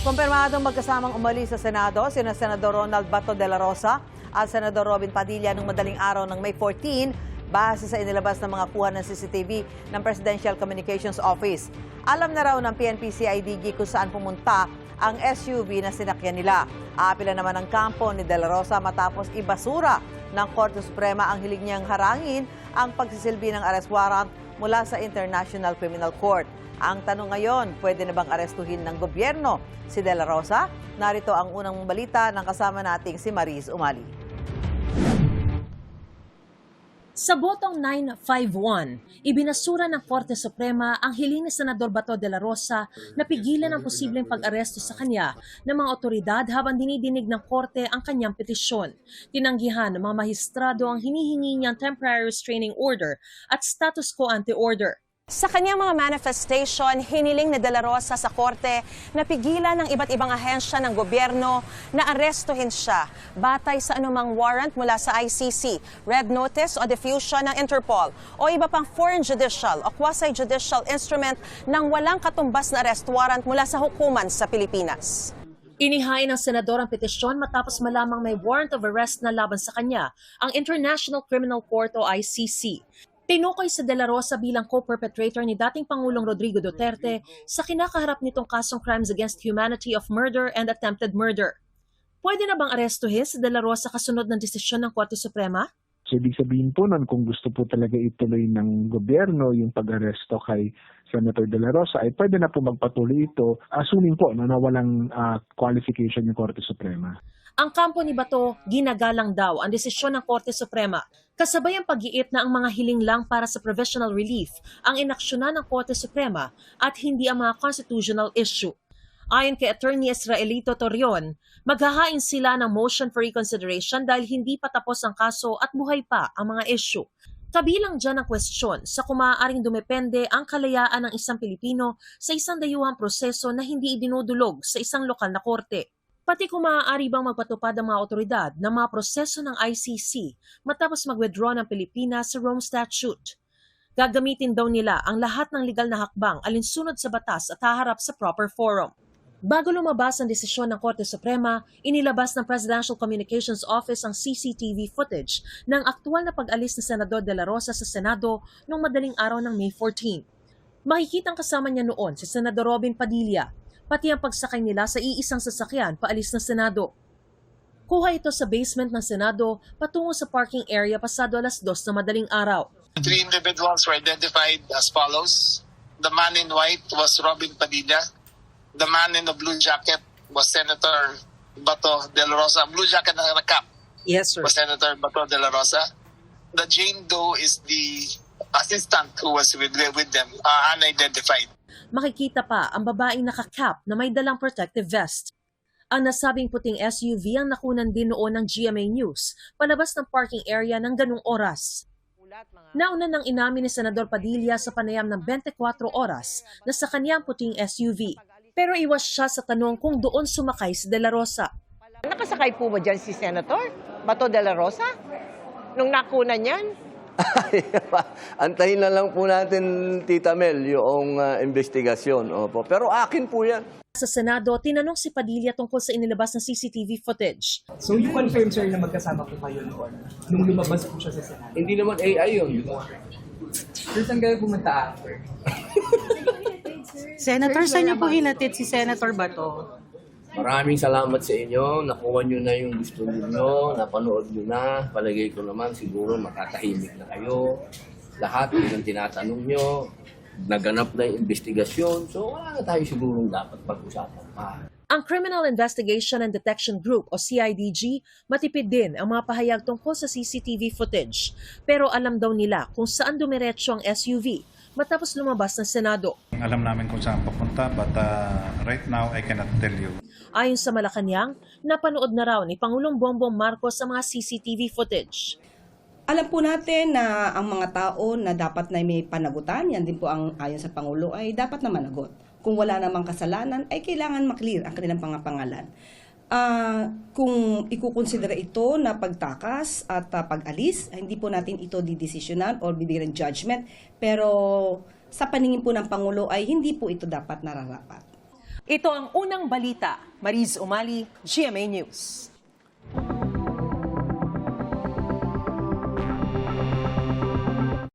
Kumpirmadong magkasamang umalis sa Senado sina Senador Ronald Bato de la Rosa at Senador Robin Padilla noong madaling araw ng May 14 base sa inilabas ng mga kuha ng CCTV ng Presidential Communications Office. Alam na raw ng PNP-CIDG kung saan pumunta ang SUV na sinakyan nila. Aapila naman ang kampo ni de la Rosa matapos ibasura ng Korte Suprema ang hiling niyang harangin ang pagsisilbi ng arrest warrant mula sa International Criminal Court. Ang tanong ngayon, pwede na bang arestuhin ng gobyerno si de la Rosa? Narito ang unang balita ng kasama nating si Mariz Umali. Sa botong 951, ibinasura ng Korte Suprema ang hiling ni Senador Bato de la Rosa na pigilan ang posibleng pag-aresto sa kanya ng mga otoridad habang dinidinig ng Korte ang kanyang petisyon. Tinanggihan ng mga mahistrado ang hinihingi niyang temporary restraining order at status quo ante order. Sa kanyang mga manifestation, hiniling ni de la Rosa sa korte na pigilan ng iba't ibang ahensya ng gobyerno na arestuhin siya batay sa anumang warrant mula sa ICC, red notice o diffusion ng Interpol o iba pang foreign judicial o quasi-judicial instrument ng walang katumbas na arrest warrant mula sa hukuman sa Pilipinas. Inihain ng senador ang petisyon matapos malamang may warrant of arrest na laban sa kanya ang International Criminal Court o ICC. Tinukoy sa de la Rosa bilang co-perpetrator ni dating Pangulong Rodrigo Duterte sa kinakaharap nitong kasong crimes against humanity of murder and attempted murder. Pwede na bang arestuhin si de la Rosa kasunod ng desisyon ng Korte Suprema? So, ibig sabihin po nun, kung gusto po talaga ituloy ng gobyerno yung pag-aresto kay Senator de la Rosa, ay pwede na po magpatuloy ito, assuming po na walang qualification yung Korte Suprema. Ang kampo ni Bato, ginagalang daw ang desisyon ng Korte Suprema. Kasabay ang pag-iit na ang mga hiling lang para sa provisional relief ang inaksyonan ng Korte Suprema at hindi ang mga constitutional issue. Ayon kay Attorney Israelito Torreon, maghahain sila ng motion for reconsideration dahil hindi pa tapos ang kaso at buhay pa ang mga issue. Kabilang dyan ang kwestiyon sa kung maaaring dumepende ang kalayaan ng isang Pilipino sa isang dayuhang proseso na hindi idinudulog sa isang lokal na korte. Pati kung maaari bang magpatupad ang mga otoridad ng mga proseso ng ICC matapos mag-withdraw ng Pilipinas sa Rome Statute. Gagamitin daw nila ang lahat ng legal na hakbang alinsunod sa batas at haharap sa proper forum. Bago lumabas ang desisyon ng Korte Suprema, inilabas ng Presidential Communications Office ang CCTV footage ng aktual na pag-alis ni Senador de la Rosa sa Senado noong madaling araw ng May 14. Makikitang kasama niya noon si Senador Robin Padilla, pati ang pagsakay nila sa iisang sasakyan paalis ng Senado. Kuha ito sa basement ng Senado patungo sa parking area pasado alas 2 na madaling araw. 3 individuals were identified as follows. The man in white was Robin Padilla. The man in the blue jacket was Senator Bato de la Rosa. Blue jacket na cap. Yes, sir. Was Senator Bato de la Rosa. The Jane Doe is the assistant who was with them, unidentified. Makikita pa ang babaeng naka-cap na may dalang protective vest. Ang nasabing puting SUV ang nakunan din noon ng GMA News palabas ng parking area ng ganung oras. Nauna nang inamin ni Senador Padilla sa panayam ng 24 oras na sa kanyang puting SUV. Pero iwas siya sa tanong kung doon sumakay si de la Rosa. Nakasakay po ba dyan si Senator Bato de la Rosa? Nung nakunan niyan? Antayin na lang po natin, Tita Mel, yung investigasyon. Opo. Pero akin po yan. Sa Senado, tinanong si Padilla tungkol sa inilabas ng CCTV footage. So you confirm, sir, na magkasama po kayo noon nung lumabas po siya sa Senado? Hindi naman AI yun. Sir, saan kayo pumunta after? Senator, saan niyo po hinatid si Senator Bato? Maraming salamat sa inyo. Nakuha nyo na yung gusto niyo, napanood nyo na. Palagay ko naman siguro makatahimik na kayo. Lahat ng tinatanong nyo, naganap na yung investigasyon. So wala na tayo siguro dapat pag-usapan pa. Ang Criminal Investigation and Detection Group o CIDG, matipid din ang mga pahayag tungkol sa CCTV footage. Pero alam daw nila kung saan dumiretso ang SUV matapos lumabas ng Senado. Alam namin kung saan papunta but right now I cannot tell you. Ayon sa Malacanang, napanood na raw ni Pangulong Bongbong Marcos ang mga CCTV footage. Alam po natin na ang mga tao na dapat na may panagutan, yan din po ang ayon sa Pangulo, ay dapat na managot. Kung wala namang kasalanan, ay kailangan maklear ang kanilang pangapangalan. Kung ikukonsidera ito na pagtakas at pag-alis, hindi po natin ito didesisyonan or bibigyan ng judgment. Pero sa paningin po ng Pangulo ay hindi po ito dapat nararapat. Ito ang unang balita. Mariz Umali, GMA News.